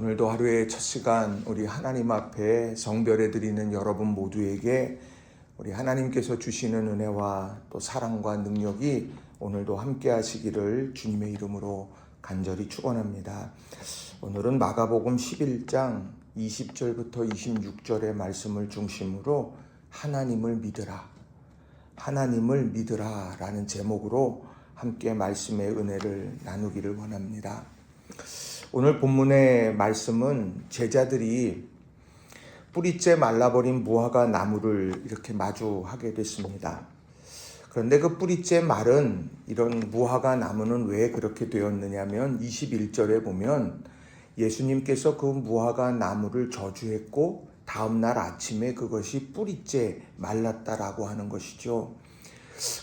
오늘도 하루의 첫 시간 우리 하나님 앞에 성별해 드리는 여러분 모두에게 우리 하나님께서 주시는 은혜와 또 사랑과 능력이 오늘도 함께 하시기를 주님의 이름으로 간절히 축원합니다. 오늘은 마가복음 11장 20절부터 26절의 말씀을 중심으로 하나님을 믿으라, 하나님을 믿으라 라는 제목으로 함께 말씀의 은혜를 나누기를 원합니다. 오늘 본문의 말씀은 제자들이 뿌리째 말라버린 무화과 나무를 이렇게 마주하게 됐습니다. 그런데 그 뿌리째 마른 이런 무화과 나무는 왜 그렇게 되었느냐면 21절에 보면 예수님께서 그 무화과 나무를 저주했고 다음날 아침에 그것이 뿌리째 말랐다라고 하는 것이죠.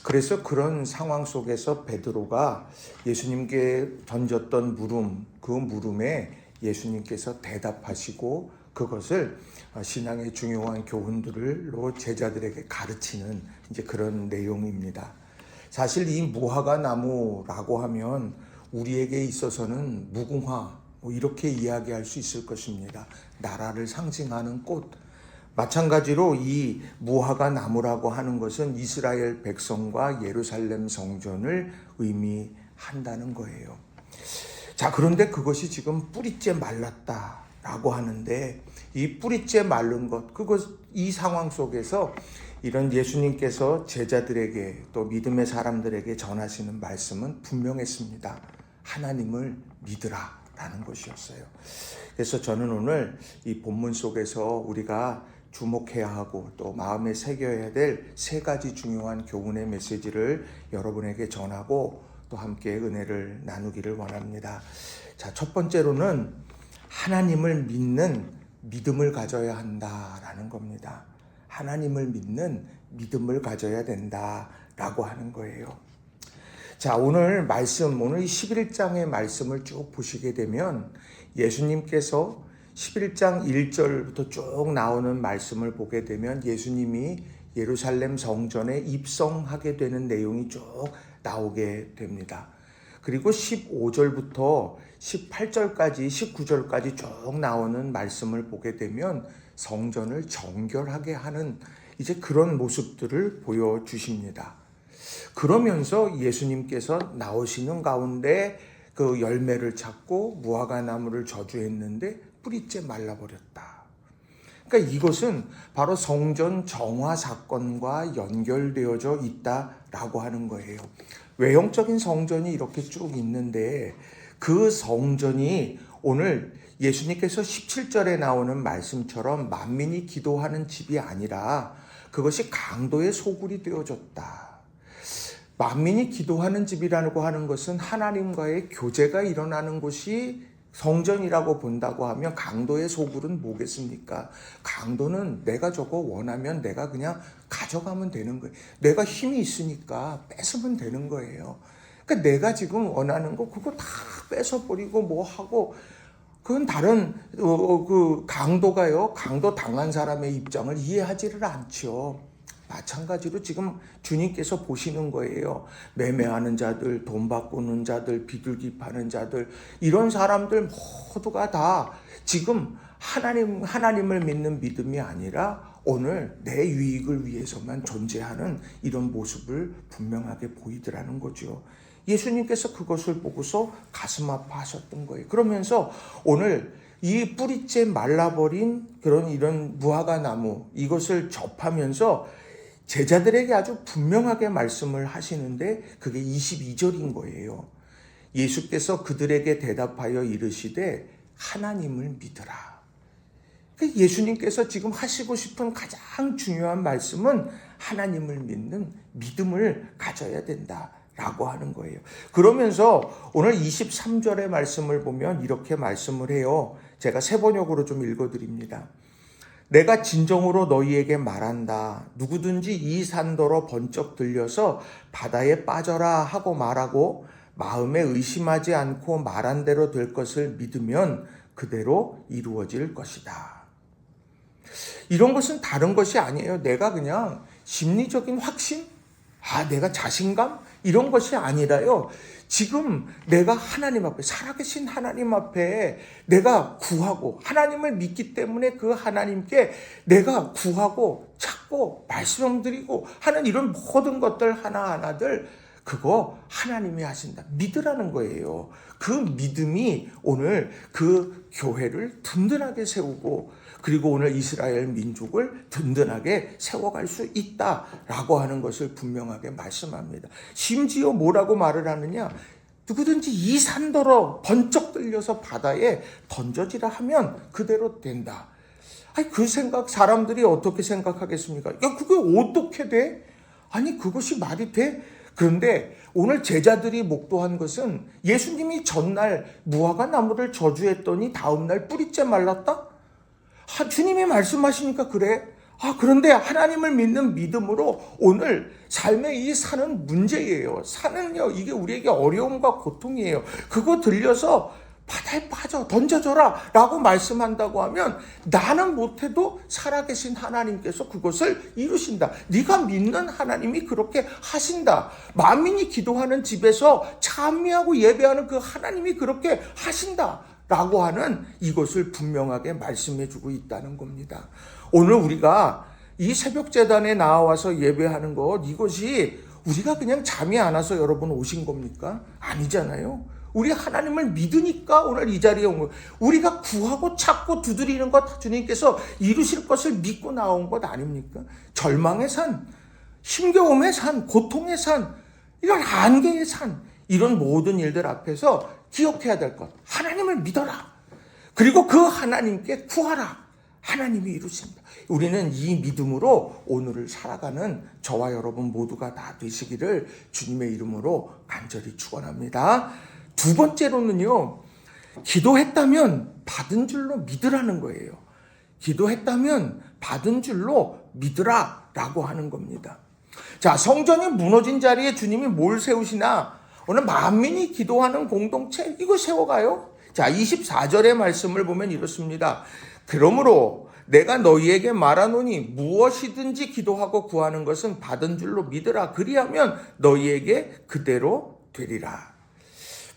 그래서 그런 상황 속에서 베드로가 예수님께 던졌던 물음, 그 물음에 예수님께서 대답하시고 그것을 신앙의 중요한 교훈들로 제자들에게 가르치는 이제 그런 내용입니다. 사실 이 무화과 나무라고 하면 우리에게 있어서는 무궁화 이렇게 이야기할 수 있을 것입니다. 나라를 상징하는 꽃. 마찬가지로 이 무화과 나무라고 하는 것은 이스라엘 백성과 예루살렘 성전을 의미한다는 거예요. 자, 그런데 그것이 지금 뿌리째 말랐다라고 하는데 이 뿌리째 마른 것, 이 상황 속에서 이런 예수님께서 제자들에게 또 믿음의 사람들에게 전하시는 말씀은 분명했습니다. 하나님을 믿으라 라는 것이었어요. 그래서 저는 오늘 이 본문 속에서 우리가 주목해야 하고 또 마음에 새겨야 될 세 가지 중요한 교훈의 메시지를 여러분에게 전하고 또 함께 은혜를 나누기를 원합니다. 자, 첫 번째로는 하나님을 믿는 믿음을 가져야 한다라는 겁니다. 하나님을 믿는 믿음을 가져야 된다라고 하는 거예요. 자, 오늘 말씀, 오늘 11장의 말씀을 쭉 보시게 되면 예수님께서 11장 1절부터 쭉 나오는 말씀을 보게 되면 예수님이 예루살렘 성전에 입성하게 되는 내용이 쭉 나오게 됩니다. 그리고 15절부터 18절까지 19절까지 쭉 나오는 말씀을 보게 되면 성전을 정결하게 하는 이제 그런 모습들을 보여주십니다. 그러면서 예수님께서 나오시는 가운데 그 열매를 찾고 무화과 나무를 저주했는데 뿌리째 말라버렸다. 그러니까 이것은 바로 성전 정화 사건과 연결되어져 있다라고 하는 거예요. 외형적인 성전이 이렇게 쭉 있는데 그 성전이 오늘 예수님께서 17절에 나오는 말씀처럼 만민이 기도하는 집이 아니라 그것이 강도의 소굴이 되어졌다. 만민이 기도하는 집이라고 하는 것은 하나님과의 교제가 일어나는 곳이 성전이라고 본다고 하면 강도의 소굴은 뭐겠습니까? 강도는 내가 저거 원하면 내가 그냥 가져가면 되는 거예요. 내가 힘이 있으니까 뺏으면 되는 거예요. 그러니까 내가 지금 원하는 거 그거 다 뺏어버리고 뭐 하고 그건 다른 그 강도가요. 강도 당한 사람의 입장을 이해하지를 않죠. 마찬가지로 지금 주님께서 보시는 거예요. 매매하는 자들, 돈 바꾸는 자들, 비둘기 파는 자들, 이런 사람들 모두가 다 지금 하나님을 믿는 믿음이 아니라 오늘 내 유익을 위해서만 존재하는 이런 모습을 분명하게 보이더라는 거죠. 예수님께서 그것을 보고서 가슴 아파하셨던 거예요. 그러면서 오늘 이 뿌리째 말라버린 이런 무화과 나무 이것을 접하면서 제자들에게 아주 분명하게 말씀을 하시는데 그게 22절인 거예요. 예수께서 그들에게 대답하여 이르시되 하나님을 믿으라. 예수님께서 지금 하시고 싶은 가장 중요한 말씀은 하나님을 믿는 믿음을 가져야 된다라고 하는 거예요. 그러면서 오늘 23절의 말씀을 보면 이렇게 말씀을 해요. 제가 새 번역으로 좀 읽어드립니다. 내가 진정으로 너희에게 말한다. 누구든지 이 산더러 번쩍 들려서 바다에 빠져라 하고 말하고 마음에 의심하지 않고 말한 대로 될 것을 믿으면 그대로 이루어질 것이다. 이런 것은 다른 것이 아니에요. 내가 그냥 심리적인 확신? 내가 자신감? 이런 것이 아니라요. 지금 내가 하나님 앞에, 살아계신 하나님 앞에 내가 구하고 하나님을 믿기 때문에 그 하나님께 내가 구하고 찾고 말씀드리고 하는 이런 모든 것들 하나하나들 그거 하나님이 하신다. 믿으라는 거예요. 그 믿음이 오늘 그 교회를 든든하게 세우고 그리고 오늘 이스라엘 민족을 든든하게 세워갈 수 있다라고 하는 것을 분명하게 말씀합니다. 심지어 뭐라고 말을 하느냐? 누구든지 이 산더러 번쩍 들려서 바다에 던져지라 하면 그대로 된다. 아니, 그 생각 사람들이 어떻게 생각하겠습니까? 야, 그게 어떻게 돼? 아니, 그것이 말이 돼? 그런데 오늘 제자들이 목도한 것은 예수님이 전날 무화과 나무를 저주했더니 다음날 뿌리째 말랐다? 주님이 말씀하시니까 그래. 그런데 하나님을 믿는 믿음으로 오늘 삶의 이 산은 문제예요. 산은요, 이게 우리에게 어려움과 고통이에요. 그거 들려서 바다에 빠져 던져줘라 라고 말씀한다고 하면 나는 못해도 살아계신 하나님께서 그것을 이루신다. 네가 믿는 하나님이 그렇게 하신다. 만민이 기도하는 집에서 찬미하고 예배하는 그 하나님이 그렇게 하신다 라고 하는 이것을 분명하게 말씀해 주고 있다는 겁니다. 오늘 우리가 이 새벽재단에 나와서 예배하는 것, 이것이 우리가 그냥 잠이 안 와서 여러분 오신 겁니까? 아니잖아요. 우리 하나님을 믿으니까 오늘 이 자리에 온 거예요. 우리가 구하고 찾고 두드리는 것 주님께서 이루실 것을 믿고 나온 것 아닙니까? 절망의 산, 힘겨움의 산, 고통의 산, 이런 한계의 산, 이런 모든 일들 앞에서 기억해야 될 것. 하나님을 믿어라. 그리고 그 하나님께 구하라. 하나님이 이루신다. 우리는 이 믿음으로 오늘을 살아가는 저와 여러분 모두가 다 되시기를 주님의 이름으로 간절히 축원합니다. 두 번째로는요, 기도했다면 받은 줄로 믿으라는 거예요. 기도했다면 받은 줄로 믿으라라고 하는 겁니다. 자, 성전이 무너진 자리에 주님이 뭘 세우시나? 오늘 만민이 기도하는 공동체, 이거 세워가요. 자, 24절의 말씀을 보면 이렇습니다. 그러므로 내가 너희에게 말하노니 무엇이든지 기도하고 구하는 것은 받은 줄로 믿으라. 그리하면 너희에게 그대로 되리라.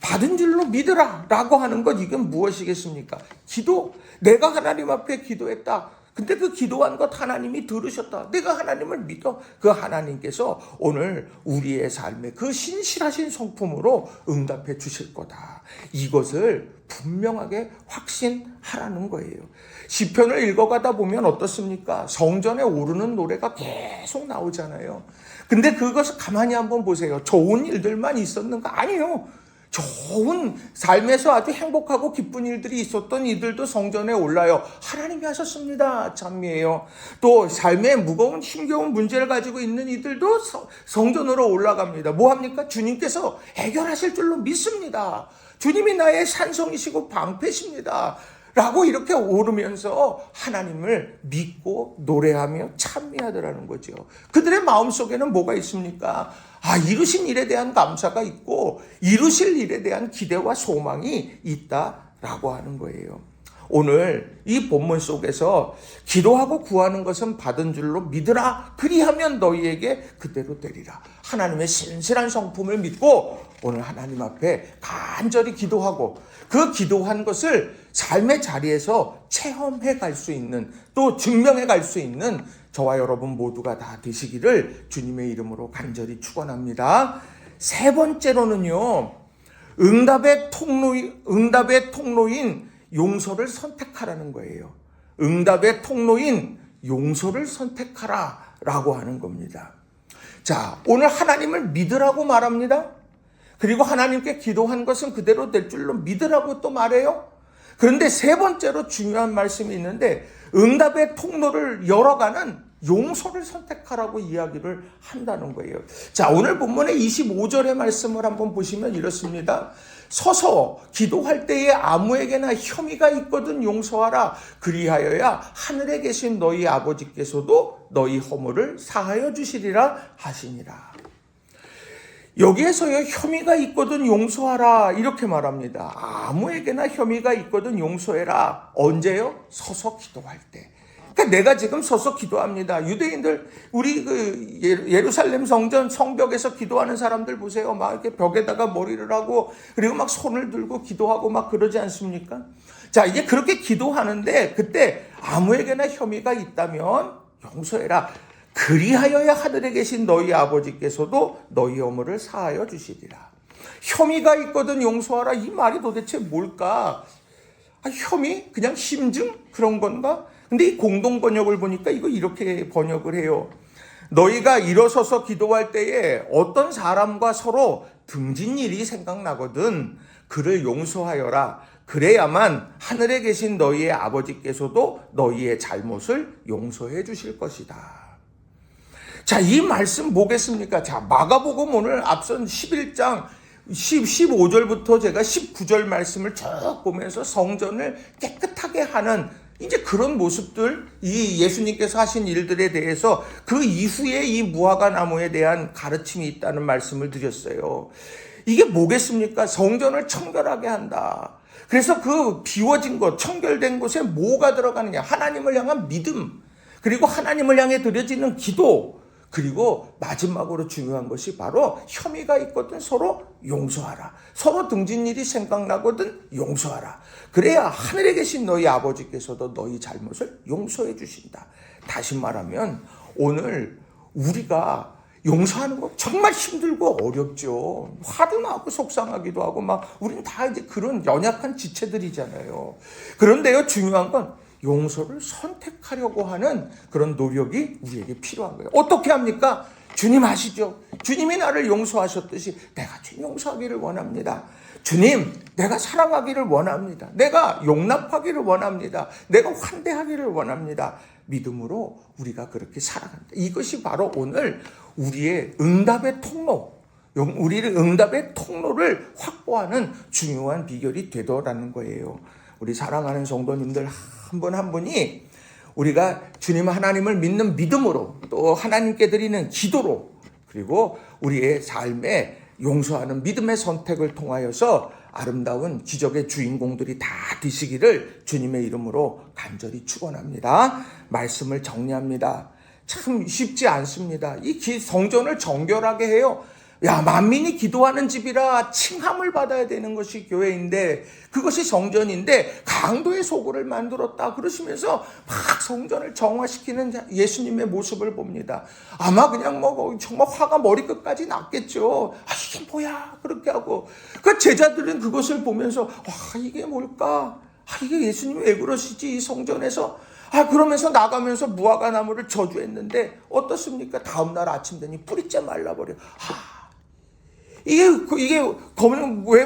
받은 줄로 믿으라 라고 하는 것, 이건 무엇이겠습니까? 기도. 내가 하나님 앞에 기도했다. 근데 그 기도한 것 하나님이 들으셨다. 내가 하나님을 믿어. 그 하나님께서 오늘 우리의 삶에 그 신실하신 성품으로 응답해 주실 거다. 이것을 분명하게 확신하라는 거예요. 시편을 읽어가다 보면 어떻습니까? 성전에 오르는 노래가 계속 나오잖아요. 근데 그것을 가만히 한번 보세요. 좋은 일들만 있었는가? 아니요. 좋은 삶에서 아주 행복하고 기쁜 일들이 있었던 이들도 성전에 올라요. 하나님이 하셨습니다. 찬미예요. 또 삶에 무거운 힘겨운 문제를 가지고 있는 이들도 성전으로 올라갑니다. 뭐합니까? 주님께서 해결하실 줄로 믿습니다. 주님이 나의 산성이시고 방패십니다. 라고 이렇게 오르면서 하나님을 믿고 노래하며 찬미하더라는 거죠. 그들의 마음속에는 뭐가 있습니까? 이루신 일에 대한 감사가 있고 이루실 일에 대한 기대와 소망이 있다라고 하는 거예요. 오늘 이 본문 속에서 기도하고 구하는 것은 받은 줄로 믿으라. 그리하면 너희에게 그대로 되리라. 하나님의 신실한 성품을 믿고 오늘 하나님 앞에 간절히 기도하고 그 기도한 것을 삶의 자리에서 체험해 갈 수 있는, 또 증명해 갈 수 있는 저와 여러분 모두가 다 되시기를 주님의 이름으로 간절히 축원합니다. 세 번째로는요, 응답의 통로인 용서를 선택하라는 거예요. 응답의 통로인 용서를 선택하라라고 하는 겁니다. 자, 오늘 하나님을 믿으라고 말합니다. 그리고 하나님께 기도한 것은 그대로 될 줄로 믿으라고 또 말해요. 그런데 세 번째로 중요한 말씀이 있는데 응답의 통로를 열어가는 용서를 선택하라고 이야기를 한다는 거예요. 자, 오늘 본문의 25절의 말씀을 한번 보시면 이렇습니다. 서서 기도할 때에 아무에게나 혐의가 있거든 용서하라. 그리하여야 하늘에 계신 너희 아버지께서도 너희 허물을 사하여 주시리라 하시니라. 여기에서요, 혐의가 있거든 용서하라 이렇게 말합니다. 아무에게나 혐의가 있거든 용서해라. 언제요? 서서 기도할 때. 그러니까 내가 지금 서서 기도합니다. 유대인들 우리 그 예루살렘 성전 성벽에서 기도하는 사람들 보세요. 막 이렇게 벽에다가 머리를 하고 그리고 막 손을 들고 기도하고 막 그러지 않습니까? 자, 이제 그렇게 기도하는데 그때 아무에게나 혐의가 있다면 용서해라. 그리하여야 하늘에 계신 너희 아버지께서도 너희 허물을 사하여 주시리라. 혐의가 있거든 용서하라. 이 말이 도대체 뭘까? 혐의? 그냥 심증? 그런 건가? 근데 이 공동 번역을 보니까 이거 이렇게 번역을 해요. 너희가 일어서서 기도할 때에 어떤 사람과 서로 등진 일이 생각나거든 그를 용서하여라. 그래야만 하늘에 계신 너희의 아버지께서도 너희의 잘못을 용서해 주실 것이다. 자, 이 말씀 뭐겠습니까? 자, 마가복음 오늘 앞선 11장 15절부터 제가 19절 말씀을 쭉 보면서 성전을 깨끗하게 하는 이제 그런 모습들, 이 예수님께서 하신 일들에 대해서 그 이후에 이 무화과 나무에 대한 가르침이 있다는 말씀을 드렸어요. 이게 뭐겠습니까? 성전을 청결하게 한다. 그래서 그 비워진 것, 청결된 곳에 뭐가 들어가느냐? 하나님을 향한 믿음, 그리고 하나님을 향해 드려지는 기도, 그리고 마지막으로 중요한 것이 바로 혐의가 있거든 서로 용서하라. 서로 등진 일이 생각나거든 용서하라. 그래야 하늘에 계신 너희 아버지께서도 너희 잘못을 용서해 주신다. 다시 말하면 오늘 우리가 용서하는 거 정말 힘들고 어렵죠. 화도 나고 속상하기도 하고 막 우리는 다 이제 그런 연약한 지체들이잖아요. 그런데요, 중요한 건 용서를 선택하려고 하는 그런 노력이 우리에게 필요한 거예요. 어떻게 합니까? 주님 아시죠? 주님이 나를 용서하셨듯이 내가 주님 용서하기를 원합니다. 주님, 내가 사랑하기를 원합니다. 내가 용납하기를 원합니다. 내가 환대하기를 원합니다. 믿음으로 우리가 그렇게 살아간다. 이것이 바로 오늘 우리의 응답의 통로, 우리의 응답의 통로를 확보하는 중요한 비결이 되더라는 거예요. 우리 사랑하는 성도님들 한 분 한 분이 우리가 주님 하나님을 믿는 믿음으로 또 하나님께 드리는 기도로 그리고 우리의 삶에 용서하는 믿음의 선택을 통하여서 아름다운 기적의 주인공들이 다 되시기를 주님의 이름으로 간절히 축원합니다. 말씀을 정리합니다. 참 쉽지 않습니다. 이 성전을 정결하게 해요. 야, 만민이 기도하는 집이라 칭함을 받아야 되는 것이 교회인데 그것이 성전인데 강도의 소굴을 만들었다 그러시면서 막 성전을 정화시키는 예수님의 모습을 봅니다. 아마 그냥 뭐 정말 화가 머리끝까지 났겠죠. 이게 뭐야 그렇게 하고 그 제자들은 그것을 보면서 이게 뭘까? 이게 예수님이 왜 그러시지 이 성전에서? 그러면서 나가면서 무화과 나무를 저주했는데 어떻습니까? 다음날 아침 되니 뿌리째 말라버려. 이게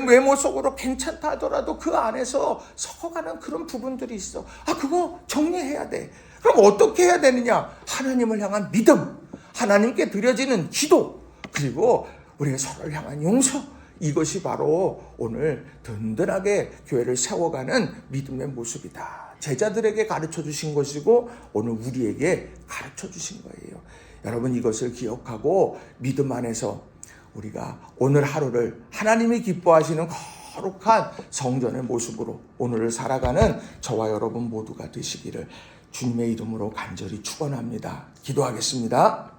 외모 속으로 괜찮다 하더라도 그 안에서 썩어가는 그런 부분들이 있어. 그거 정리해야 돼. 그럼 어떻게 해야 되느냐? 하나님을 향한 믿음, 하나님께 드려지는 기도, 그리고 우리가 서로를 향한 용서. 이것이 바로 오늘 든든하게 교회를 세워가는 믿음의 모습이다. 제자들에게 가르쳐 주신 것이고 오늘 우리에게 가르쳐 주신 거예요. 여러분 이것을 기억하고 믿음 안에서 우리가 오늘 하루를 하나님이 기뻐하시는 거룩한 성전의 모습으로 오늘을 살아가는 저와 여러분 모두가 되시기를 주님의 이름으로 간절히 축원합니다. 기도하겠습니다.